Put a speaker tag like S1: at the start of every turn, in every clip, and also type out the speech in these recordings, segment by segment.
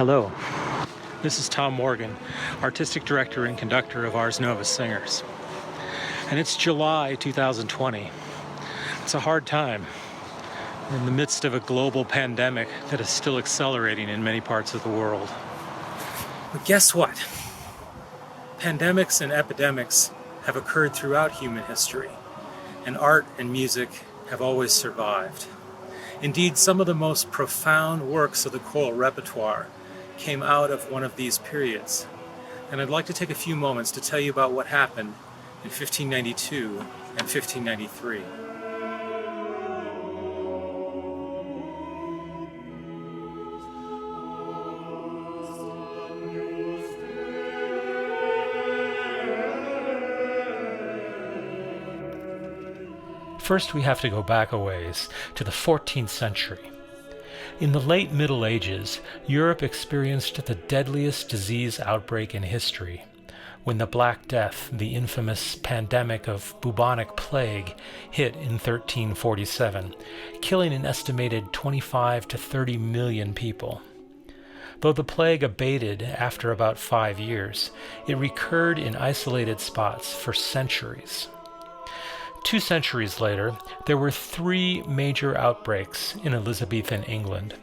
S1: Hello, this is Tom Morgan, Artistic Director and Conductor of Ars Nova Singers. And it's July 2020. It's a hard time. We're in the midst of a global pandemic that is still accelerating in many parts of the world. But guess what? Pandemics and epidemics have occurred throughout human history, and art and music have always survived. Indeed, some of the most profound works of the choral repertoire came out of one of these periods. And I'd like to take a few moments to tell you about what happened in 1592 and 1593. First, we have to go back a ways to the 14th century. In the late Middle Ages, Europe experienced the deadliest disease outbreak in history, when the Black Death, the infamous pandemic of Bubonic Plague, hit in 1347, killing an estimated 25 to 30 million people. Though the plague abated after about 5 years, it recurred in isolated spots for centuries. 2 centuries later, there were 3 major outbreaks in Elizabethan England.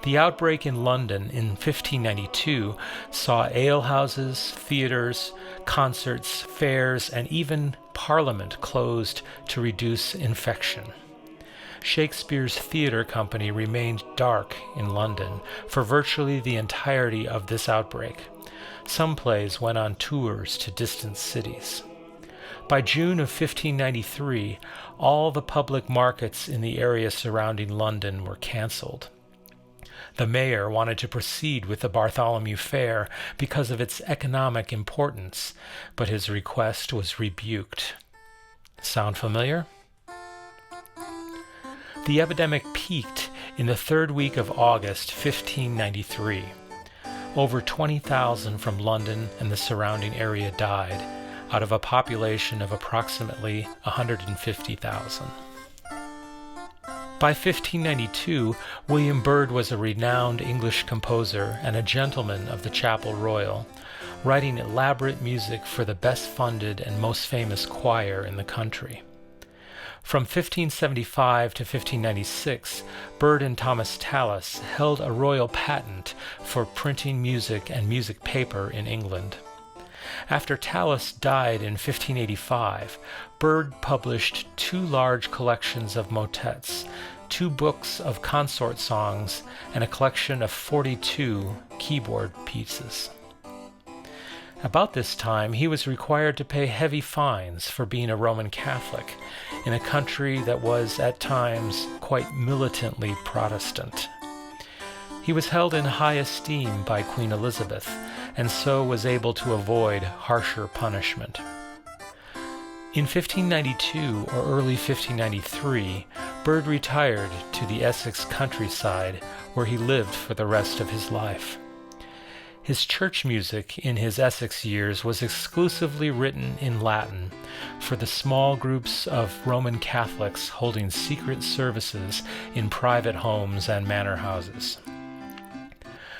S1: The outbreak in London in 1592 saw alehouses, theatres, concerts, fairs, and even Parliament closed to reduce infection. Shakespeare's theatre company remained dark in London for virtually the entirety of this outbreak. Some plays went on tours to distant cities. By June of 1593, all the public markets in the area surrounding London were cancelled. The mayor wanted to proceed with the Bartholomew Fair because of its economic importance, but his request was rebuked. Sound familiar? The epidemic peaked in the 3rd week of August 1593. Over 20,000 from London and the surrounding area died, out of a population of approximately 150,000. By 1592, William Byrd was a renowned English composer and a gentleman of the Chapel Royal, writing elaborate music for the best-funded and most famous choir in the country. From 1575 to 1596, Byrd and Thomas Tallis held a royal patent for printing music and music paper in England. After Tallis died in 1585, Byrd published 2 large collections of motets, 2 books of consort songs, and a collection of 42 keyboard pieces. About this time, he was required to pay heavy fines for being a Roman Catholic in a country that was, at times, quite militantly Protestant. He was held in high esteem by Queen Elizabeth, and so was able to avoid harsher punishment. In 1592 or early 1593, Byrd retired to the Essex countryside, where he lived for the rest of his life. His church music in his Essex years was exclusively written in Latin for the small groups of Roman Catholics holding secret services in private homes and manor houses.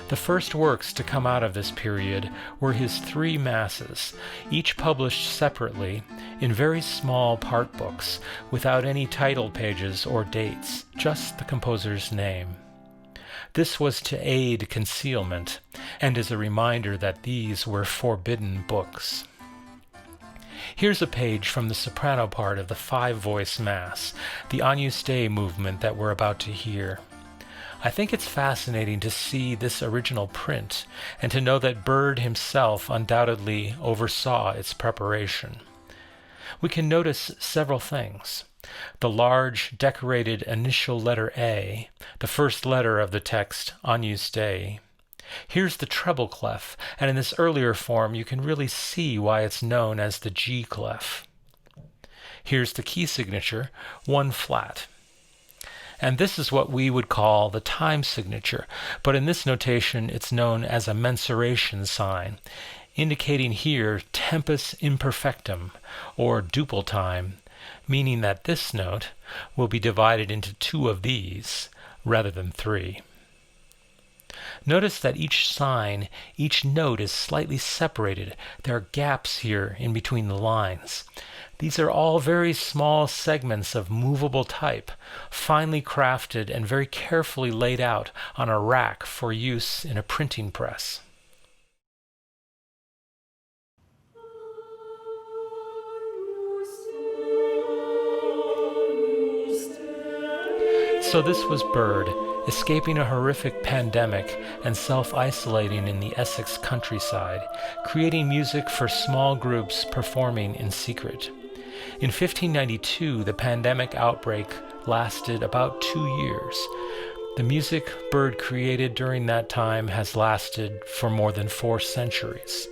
S1: The first works to come out of this period were his 3 masses, each published separately in very small part books without any title pages or dates, just the composer's name. This was to aid concealment, and as a reminder that these were forbidden books. Here's a page from the soprano part of the 5-voice Mass, the Agnus Dei movement that we're about to hear. I think it's fascinating to see this original print and to know that Byrd himself undoubtedly oversaw its preparation. We can notice several things. The large, decorated initial letter A, the first letter of the text, Agnus Dei. Here's the treble clef, and in this earlier form you can really see why it's known as the G clef. Here's the key signature, 1 flat. And this is what we would call the time signature, but in this notation it's known as a mensuration sign, indicating here tempus imperfectum, or duple time, meaning that this note will be divided into 2 of these rather than 3. Notice that each sign, each note is slightly separated. There are gaps here in between the lines. These are all very small segments of movable type, finely crafted and very carefully laid out on a rack for use in a printing press. So this was Byrd, escaping a horrific pandemic and self-isolating in the Essex countryside, creating music for small groups performing in secret. In 1592, the pandemic outbreak lasted about 2 years. The music Byrd created during that time has lasted for more than 4 centuries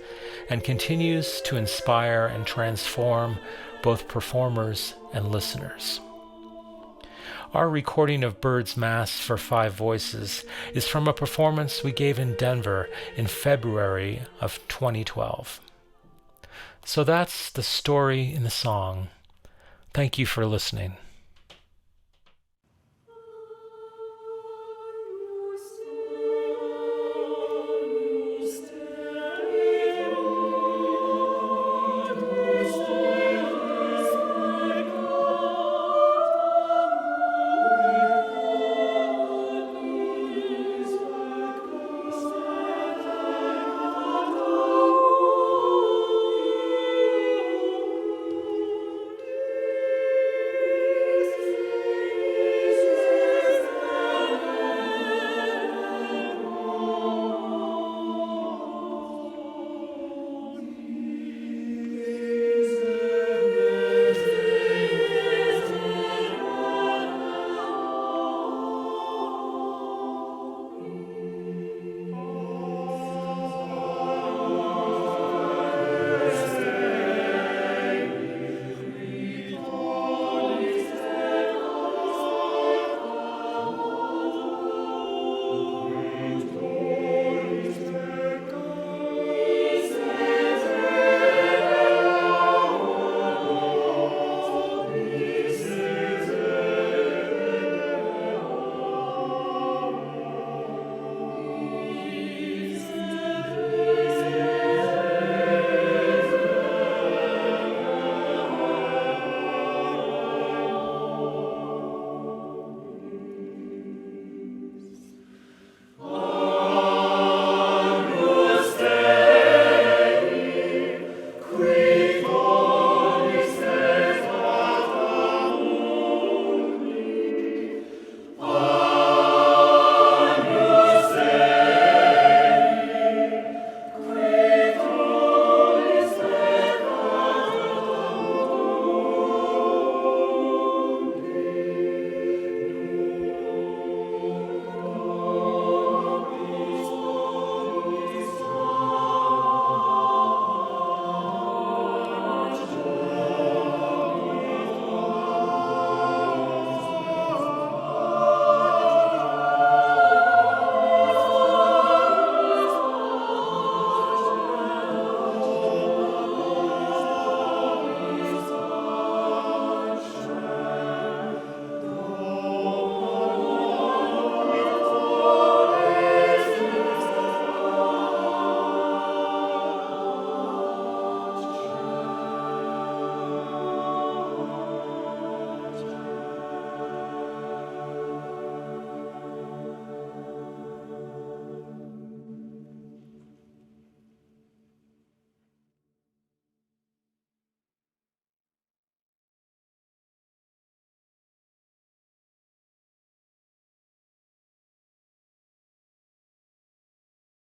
S1: and continues to inspire and transform both performers and listeners. Our recording of Byrd's Mass for 5 voices is from a performance we gave in Denver in February of 2012. So that's the story in the song. Thank you for listening.